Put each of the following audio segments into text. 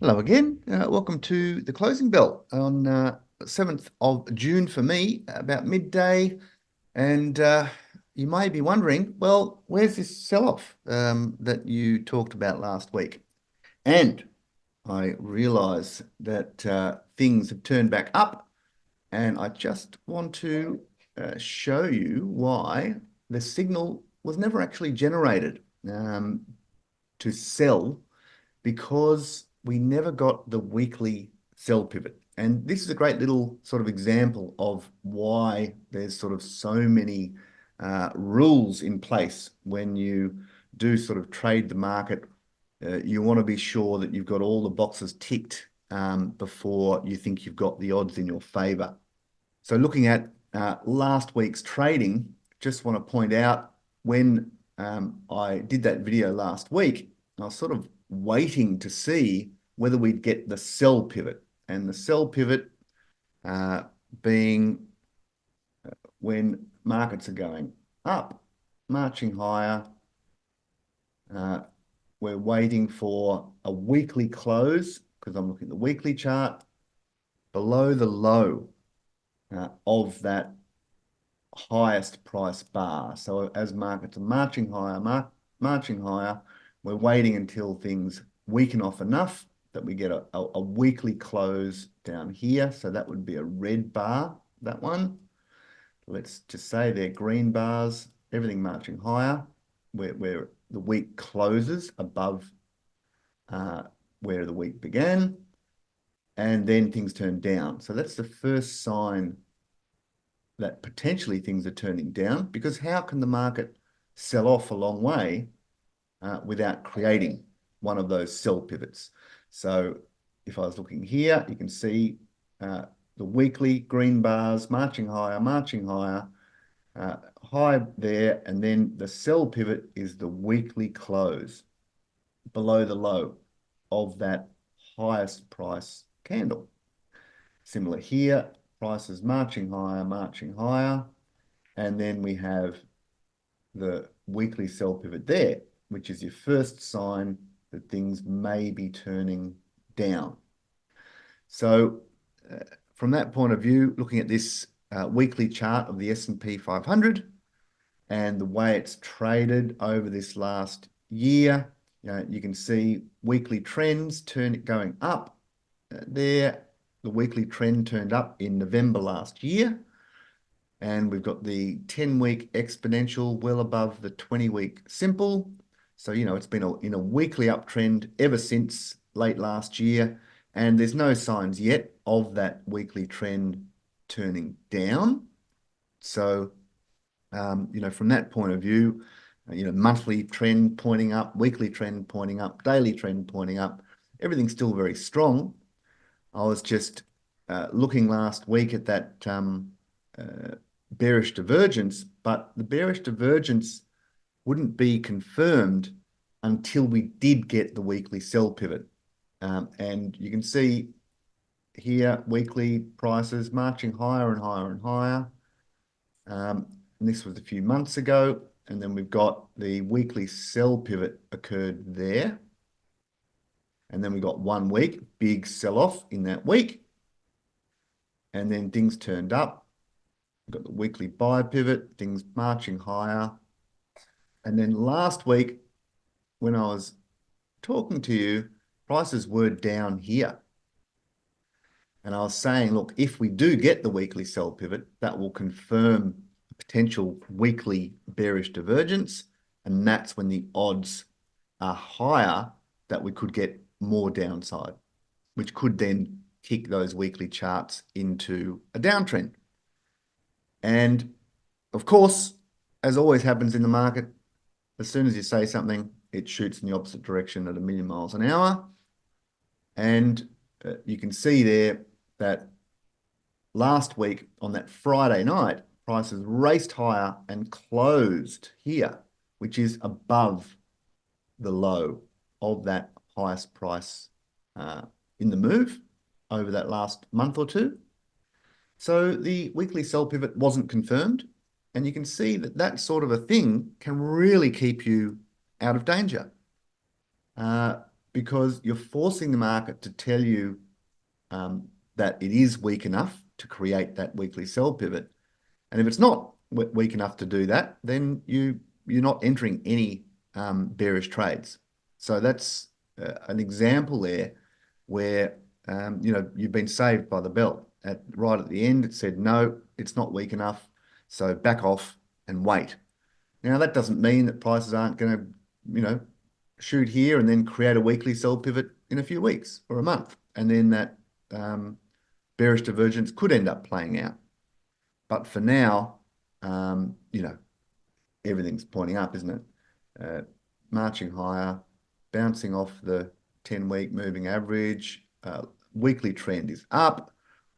Hello again. Welcome to the closing bell on 7th of June for me, about midday. And you may be wondering, well, where's this sell-off that you talked about last week? And I realize that things have turned back up, and I just want to show you why the signal was never actually generated to sell, because we never got the weekly sell pivot. And this is a great little sort of example of why there's sort of so many rules in place when you do sort of trade the market. You want to be sure that you've got all the boxes ticked before you think you've got the odds in your favor. So looking at last week's trading, just want to point out when I did that video last week, I was sort of waiting to see whether we'd get the sell pivot. And the sell pivot being when markets are going up, marching higher. We're waiting for a weekly close, because I'm looking at the weekly chart, below the low of that highest price bar. So as markets are marching higher, we're waiting until things weaken off enough that we get a weekly close down here. So that would be a red bar, that one. Let's just say they're green bars, everything marching higher, where the week closes above where the week began, and then things turn down. So that's the first sign that potentially things are turning down, because how can the market sell off a long way without creating one of those sell pivots? So if I was looking here, you can see the weekly green bars marching higher, high there, and then the sell pivot is the weekly close below the low of that highest price candle. Similar here, prices marching higher, and then we have the weekly sell pivot there, which is your first sign that things may be turning down. So from that point of view, looking at this weekly chart of the S&P 500 and the way it's traded over this last year, you can see weekly trends going up there. The weekly trend turned up in November last year, and we've got the 10-week exponential well above the 20-week simple. So, it's been in a weekly uptrend ever since late last year, and there's no signs yet of that weekly trend turning down. So, from that point of view, monthly trend pointing up, weekly trend pointing up, daily trend pointing up, everything's still very strong. I was just looking last week at that bearish divergence, but the bearish divergence wouldn't be confirmed until we did get the weekly sell pivot. And you can see here, weekly prices marching higher and higher and higher. And this was a few months ago. And then we've got the weekly sell pivot occurred there. And then we got 1 week, big sell-off in that week. And then things turned up. We've got the weekly buy pivot, things marching higher. And then last week, when I was talking to you, prices were down here. And I was saying, look, if we do get the weekly sell pivot, that will confirm a potential weekly bearish divergence. And that's when the odds are higher that we could get more downside, which could then kick those weekly charts into a downtrend. And of course, as always happens in the market, as soon as you say something, it shoots in the opposite direction at 1,000,000 miles an hour. And you can see there that last week on that Friday night, prices raced higher and closed here, which is above the low of that highest price in the move over that last month or two. So the weekly sell pivot wasn't confirmed. And you can see that that sort of a thing can really keep you out of danger. because you're forcing the market to tell you that it is weak enough to create that weekly sell pivot. And if it's not weak enough to do that, then you're not entering any bearish trades. So that's an example there where you've been saved by the bell. Right at the end, it said, no, it's not weak enough. So back off and wait. Now, that doesn't mean that prices aren't going to, shoot here and then create a weekly sell pivot in a few weeks or a month. And then that bearish divergence could end up playing out. But for now, everything's pointing up, isn't it? Marching higher, bouncing off the 10-week moving average. Weekly trend is up.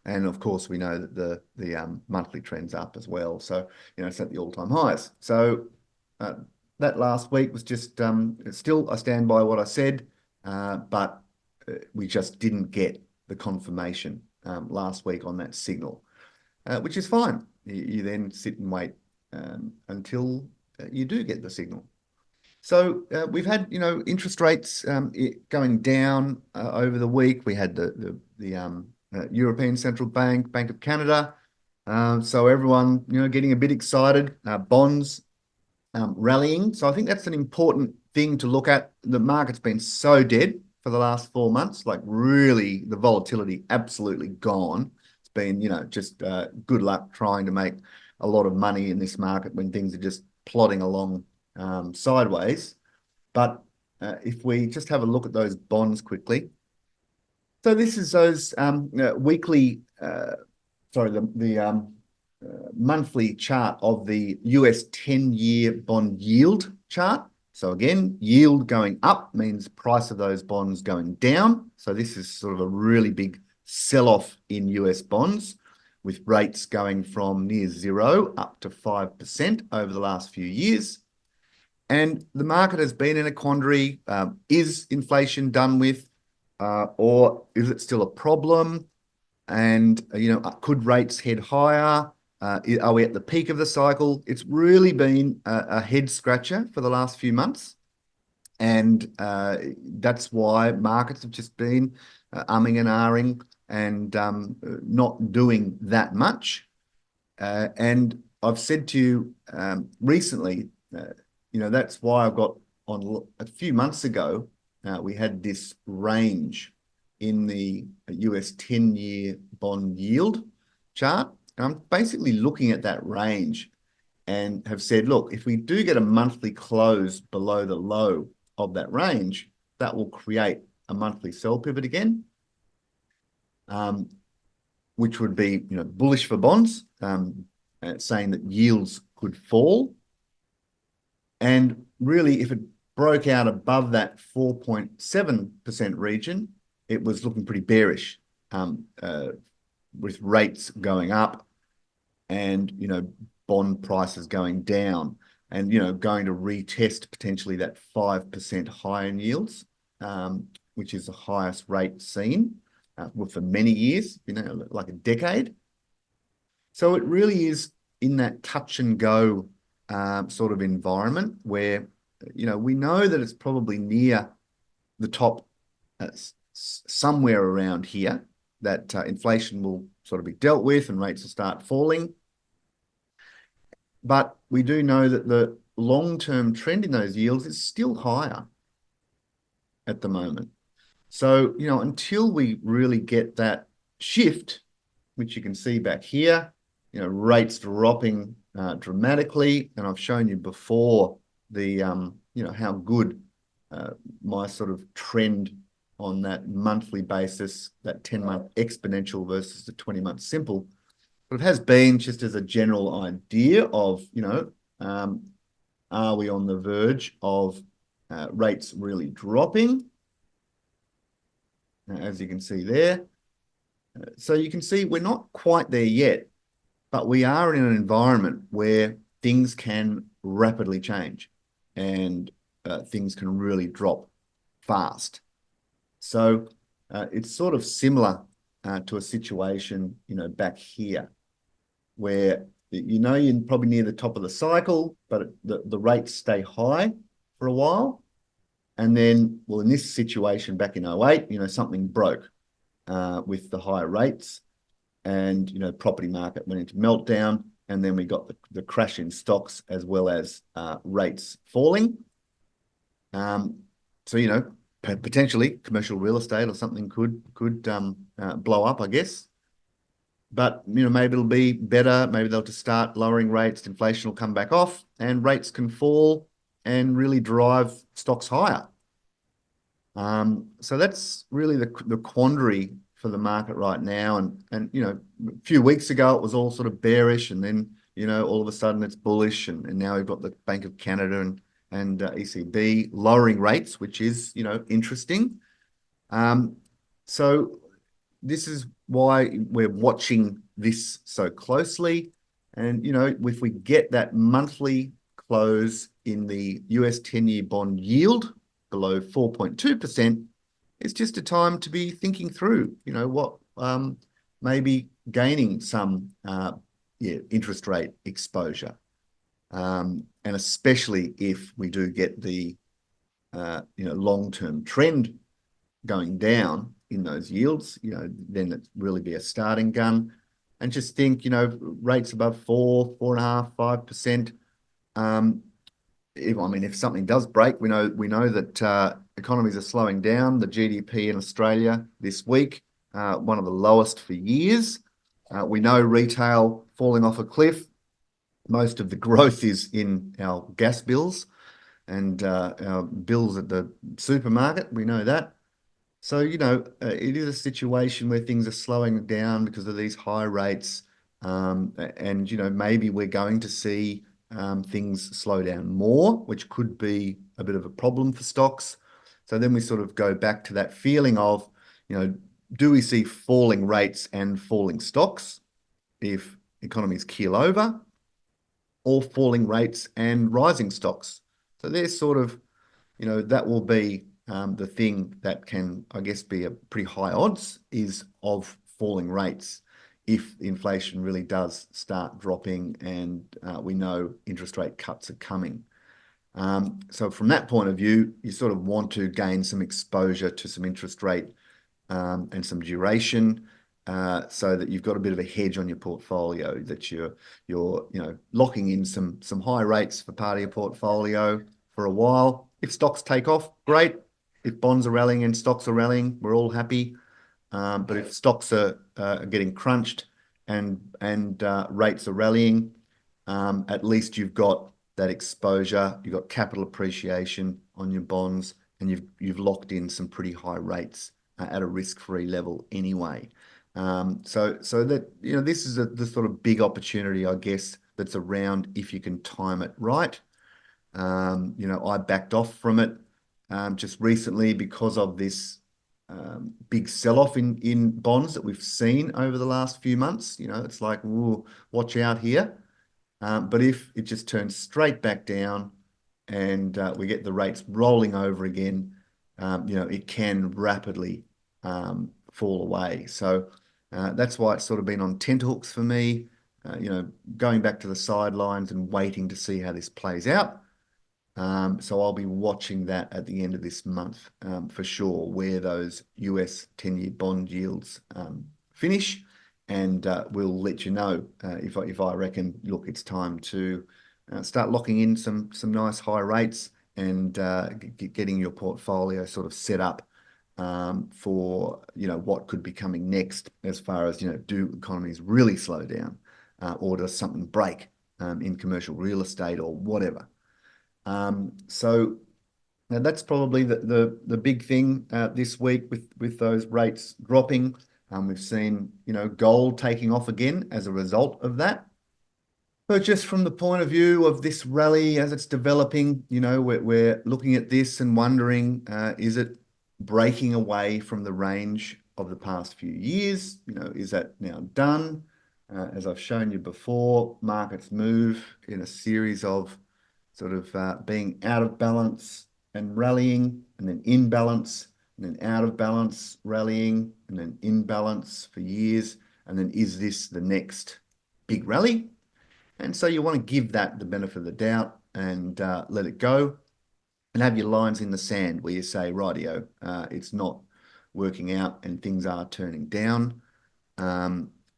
And of course, we know that the monthly trend's up as well. So, it's at the all-time highs. So that last week was just, still, I stand by what I said, but we just didn't get the confirmation last week on that signal, which is fine. You then sit and wait until you do get the signal. So we've had, interest rates going down over the week. We had the European Central Bank, Bank of Canada. So everyone, getting a bit excited. Bonds rallying. So I think that's an important thing to look at. The market's been so dead for the last 4 months, like really the volatility absolutely gone. It's been, just good luck trying to make a lot of money in this market when things are just plodding along sideways. But if we just have a look at those bonds quickly. So this is those weekly, the monthly chart of the US 10-year bond yield chart. So again, yield going up means price of those bonds going down. So this is sort of a really big sell-off in US bonds, with rates going from near 0 up to 5% over the last few years. And the market has been in a quandary. Is inflation done with, or is it still a problem? And, could rates head higher? Are we at the peak of the cycle? It's really been a head scratcher for the last few months. And that's why markets have just been umming and ahhing and not doing that much. And I've said to you recently, that's why I've got on a few months ago, we had this range in the US 10-year bond yield chart. And I'm basically looking at that range and have said, look, if we do get a monthly close below the low of that range, that will create a monthly sell pivot again, which would be, bullish for bonds, saying that yields could fall. And really, if it broke out above that 4.7% region, it was looking pretty bearish, with rates going up and, bond prices going down and, going to retest potentially that 5% high in yields, which is the highest rate seen for many years, like a decade. So it really is in that touch and go sort of environment where, we know that it's probably near the top, somewhere around here, that inflation will sort of be dealt with and rates will start falling. But we do know that the long-term trend in those yields is still higher at the moment. So, until we really get that shift, which you can see back here, rates dropping dramatically. And I've shown you before the, how good my sort of trend on that monthly basis, that 10-month exponential versus the 20-month simple, but it has been just as a general idea of, are we on the verge of rates really dropping? As you can see there. So you can see we're not quite there yet, but we are in an environment where things can rapidly change and things can really drop fast. So it's sort of similar to a situation, back here where, you're probably near the top of the cycle, but the rates stay high for a while. And then, well, in this situation back in 08, something broke with the higher rates, and property market went into meltdown, and then we got the crash in stocks as well as rates falling. So potentially commercial real estate or something could blow up, I guess. But maybe it'll be better. Maybe they'll just start lowering rates. Inflation will come back off, and rates can fall and really drive stocks higher. So that's really the quandary for the market right now. And a few weeks ago it was all sort of bearish, and then all of a sudden it's bullish, and now we've got the Bank of Canada and ECB lowering rates, which is interesting. So this is why we're watching this so closely. And if we get that monthly close in the US 10-year bond yield below 4.2%, it's just a time to be thinking through, what maybe gaining some interest rate exposure. And especially if we do get the long-term trend going down in those yields, then it'd really be a starting gun. And just think, rates above 4.5%, 5%. If something does break, we know that economies are slowing down. The GDP in Australia this week, one of the lowest for years. We know retail falling off a cliff. Most of the growth is in our gas bills and our bills at the supermarket. We know that. So, it is a situation where things are slowing down because of these high rates. And, maybe we're going to see things slow down more, which could be a bit of a problem for stocks. So then we sort of go back to that feeling of, do we see falling rates and falling stocks if economies keel over, or falling rates and rising stocks? So there's sort of, that will be the thing that can, I guess, be a pretty high odds is of falling rates if inflation really does start dropping and we know interest rate cuts are coming. So from that point of view, you sort of want to gain some exposure to some interest rate and some duration, so that you've got a bit of a hedge on your portfolio, that you're locking in some high rates for part of your portfolio for a while. If stocks take off, great. If bonds are rallying and stocks are rallying, we're all happy. But if stocks are getting crunched and rates are rallying, at least you've got that exposure, you've got capital appreciation on your bonds, and you've locked in some pretty high rates at a risk-free level anyway. So that this is the sort of big opportunity, I guess, that's around if you can time it right. I backed off from it just recently because of this big sell-off in bonds that we've seen over the last few months. It's like, ooh, watch out here. But if it just turns straight back down and we get the rates rolling over again, it can rapidly fall away. So that's why it's sort of been on tenterhooks for me, going back to the sidelines and waiting to see how this plays out. So I'll be watching that at the end of this month for sure, where those US 10-year bond yields finish, and we'll let you know if I reckon, look, it's time to start locking in some nice high rates and getting your portfolio sort of set up for what could be coming next, as far as do economies really slow down, or does something break in commercial real estate or whatever. So that's probably the big thing this week with those rates dropping. We've seen gold taking off again as a result of that. But just from the point of view of this rally as it's developing, we're looking at this and wondering, is it breaking away from the range of the past few years? Is that now done? As I've shown you before, markets move in a series of sort of being out of balance and rallying, and then in balance, and then out of balance, rallying, and then in balance for years. And then is this the next big rally? And so you want to give that the benefit of the doubt and let it go. and have your lines in the sand where you say, rightio, it's not working out and things are turning down.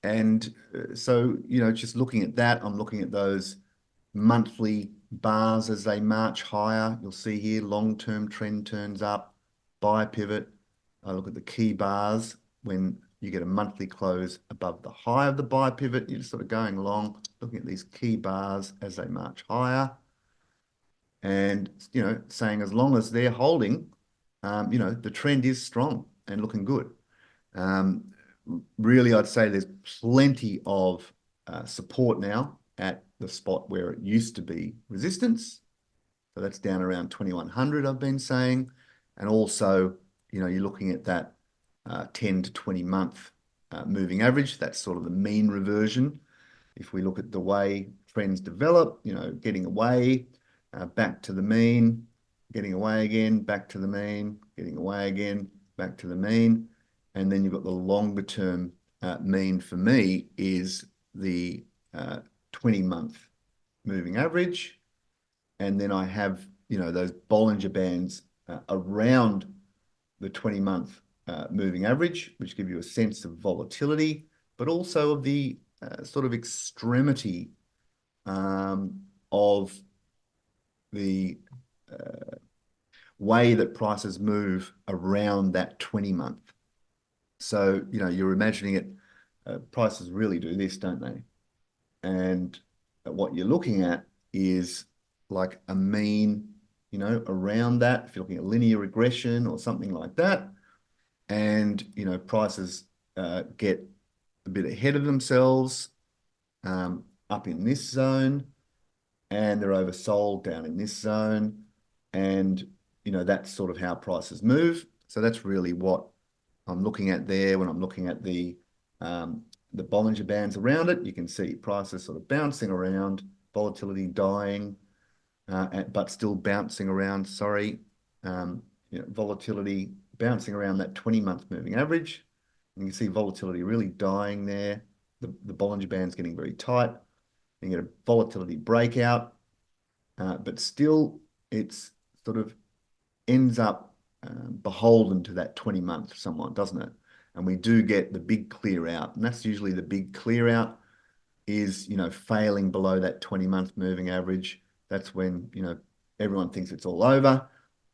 And so, just looking at that, I'm looking at those monthly bars as they march higher. You'll see here long-term trend turns up, buy pivot. I look at the key bars when you get a monthly close above the high of the buy pivot. You're just sort of going along, looking at these key bars as they march higher. And, saying as long as they're holding, the trend is strong and looking good. Um, Really, I'd say there's plenty of support now at the spot where it used to be resistance. So that's down around 2100, I've been saying. And also, you're looking at that 10 to 20 month moving average. That's sort of the mean reversion. If we look at the way trends develop, getting away, back to the mean, getting away again, back to the mean, getting away again, back to the mean. And then you've got the longer term mean for me is the 20-month moving average. And then I have, those Bollinger Bands around the 20-month moving average, which give you a sense of volatility, but also of the sort of extremity of the way that prices move around that 20-month. So, you're imagining it, prices really do this, don't they? And what you're looking at is like a mean, around that, if you're looking at linear regression or something like that, and, prices get a bit ahead of themselves up in this zone, and they're oversold down in this zone. And, that's sort of how prices move. So that's really what I'm looking at there when I'm looking at the Bollinger Bands around it. You can see prices sort of bouncing around, volatility dying, but still bouncing around, sorry. Volatility bouncing around that 20-month moving average. And you can see volatility really dying there. The Bollinger Band's getting very tight. You get a volatility breakout, but still it's sort of ends up beholden to that 20-month somewhat, doesn't it? And we do get the big clear out. And that's usually the big clear out is, failing below that 20-month moving average. That's when, everyone thinks it's all over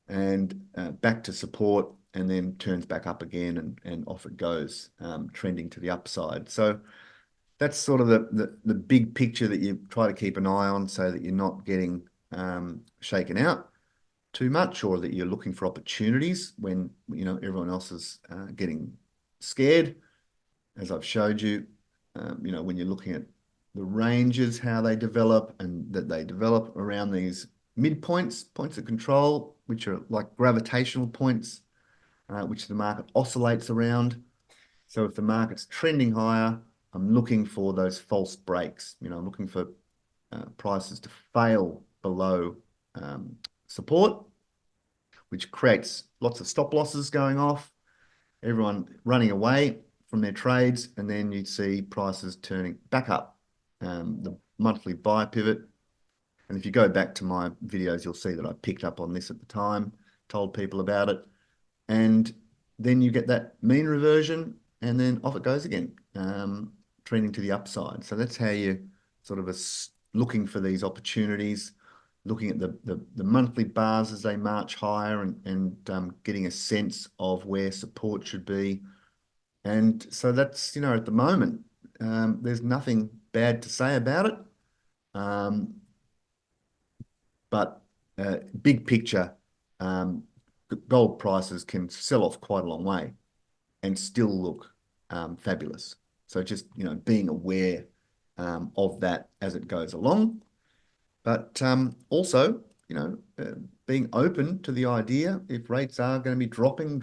and back to support and then turns back up again and off it goes, trending to the upside. So that's sort of the big picture that you try to keep an eye on so that you're not getting shaken out too much, or that you're looking for opportunities when everyone else is getting scared, as I've showed you. When you're looking at the ranges, how they develop, and that they develop around these midpoints, points of control, which are like gravitational points, which the market oscillates around. So if the market's trending higher, I'm looking for those false breaks. I'm looking for prices to fail below support, which creates lots of stop losses going off, everyone running away from their trades, and then you'd see prices turning back up, the monthly buy pivot. And if you go back to my videos, you'll see that I picked up on this at the time, told people about it. And then you get that mean reversion, and then off it goes again, trending to the upside. So that's how you sort of are looking for these opportunities, looking at the monthly bars as they march higher, and getting a sense of where support should be. And so that's, at the moment, there's nothing bad to say about it. But big picture, gold prices can sell off quite a long way and still look fabulous. So just, being aware of that as it goes along. But also, being open to the idea, if rates are going to be dropping,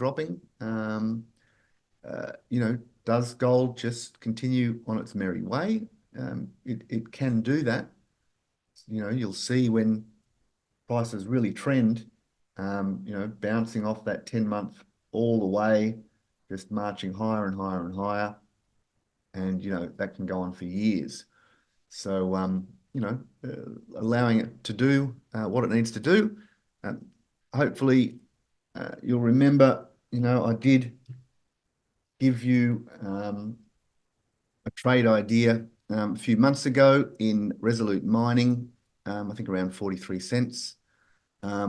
does gold just continue on its merry way? It can do that. You'll see when prices really trend, bouncing off that 10-month all the way, just marching higher and higher and higher. And, that can go on for years. So, allowing it to do what it needs to do. hopefully you'll remember, I did give you a trade idea a few months ago in Resolute Mining, I think around 43 cents,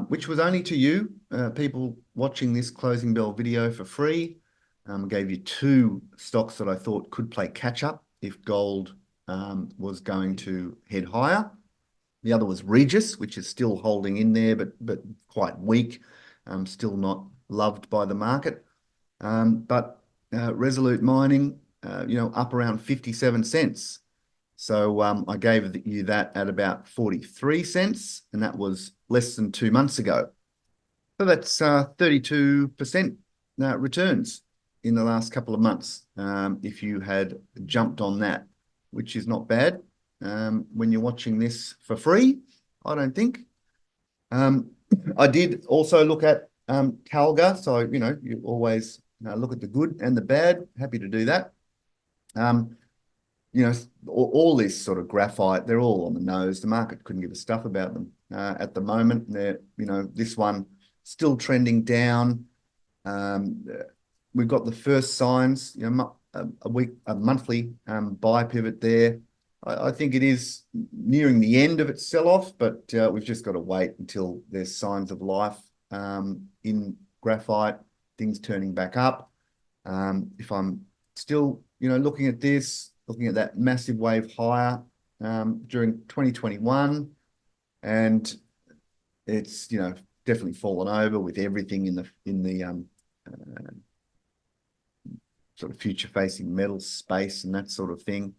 which was only to you, people watching this closing bell video for free. I gave you two stocks that I thought could play catch up if gold was going to head higher. The other was Regis, which is still holding in there, but quite weak, still not loved by the market. But Resolute Mining, up around 57 cents. So I gave you that at about 43 cents, and that was less than 2 months ago. So that's 32% returns in the last couple of months if you had jumped on that, which is not bad when you're watching this for free, I don't think. I did also look at Talga, so you always look at the good and the bad. Happy to do that. All this sort of graphite, they're all on the nose. The market couldn't give a stuff about them at the moment. They're, this one still trending down. We've got the first signs, a monthly buy pivot there. I think it is nearing the end of its sell-off, but we've just got to wait until there's signs of life in graphite, things turning back up. If I'm still, looking at this, looking at that massive wave higher during 2021, and it's definitely fallen over with everything in the sort of future-facing metals space and that sort of thing.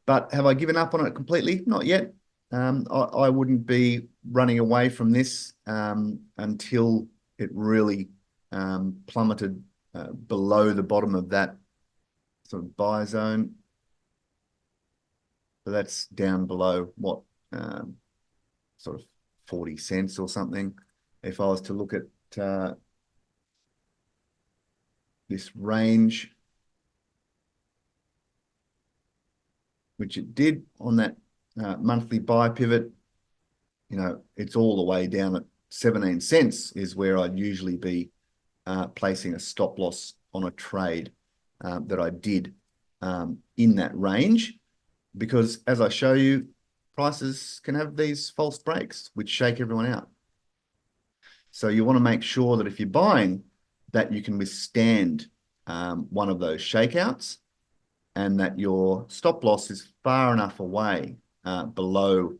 But have I given up on it completely? Not yet. I wouldn't be running away from this until it really plummeted below the bottom of that sort of buy zone. So that's down below what, sort of 40 cents or something. If I was to look at this range, which it did on that monthly buy pivot, it's all the way down at 17 cents is where I'd usually be placing a stop loss on a trade that I did in that range, because as I show you, prices can have these false breaks which shake everyone out. So you want to make sure that if you're buying, that you can withstand one of those shakeouts, and that your stop loss is far enough away below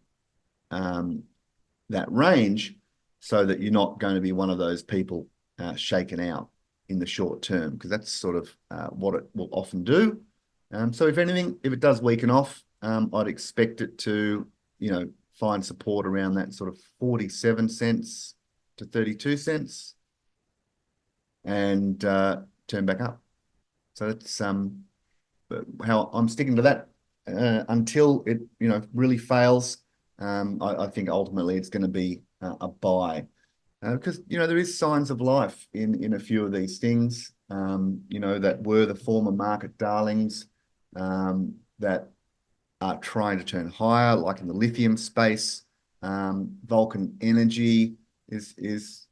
that range so that you're not going to be one of those people shaken out in the short term, because that's sort of what it will often do. So if anything, if it does weaken off, I'd expect it to, find support around that sort of 47 cents to 32 cents and turn back up. So that's how I'm sticking to that until it, really fails. I think ultimately it's going to be a buy because, there is signs of life in a few of these things, that were the former market darlings that are trying to turn higher, like in the lithium space. Vulcan Energy is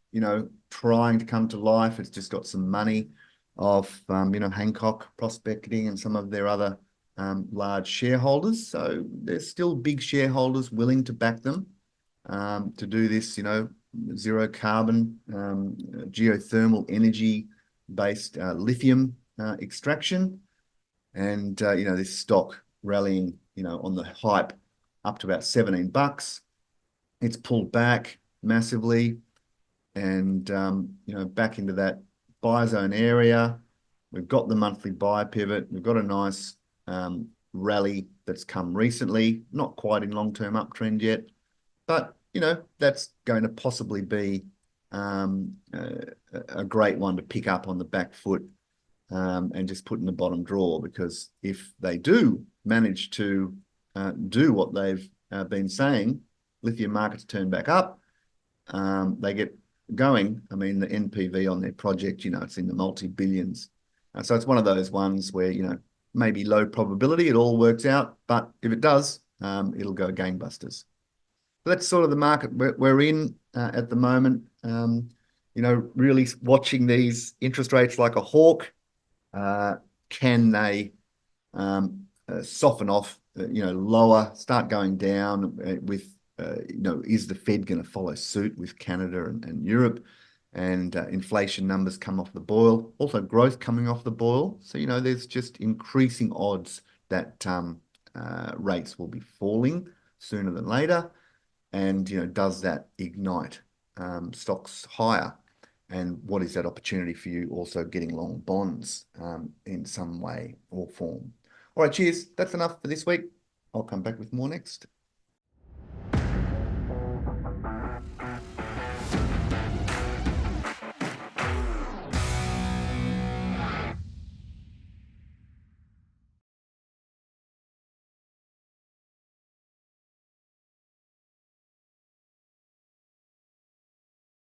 trying to come to life. It's just got some money of Hancock Prospecting and some of their other large shareholders. So there's still big shareholders willing to back them to do this, zero carbon, geothermal energy based lithium extraction. And this stock rallying, on the hype up to about 17 bucks. It's pulled back massively and back into that buy zone area. We've got the monthly buy pivot. We've got a nice rally that's come recently, not quite in long-term uptrend yet, but that's going to possibly be a great one to pick up on the back foot and just put in the bottom drawer, because if they do manage to do what they've been saying, lithium markets turn back up, they get going. I mean, the NPV on their project, it's in the multi-billions. So it's one of those ones where, maybe low probability it all works out, but if it does, it'll go gangbusters. that's sort of the market we're in at the moment. Really watching these interest rates like a hawk. Uh, can they soften off, lower, start going down is the Fed going to follow suit with Canada and Europe? And inflation numbers come off the boil, also growth coming off the boil. So, there's just increasing odds that rates will be falling sooner than later. And, does that ignite stocks higher? And what is that opportunity for you also getting long bonds in some way or form? All right, cheers. That's enough for this week. I'll come back with more next.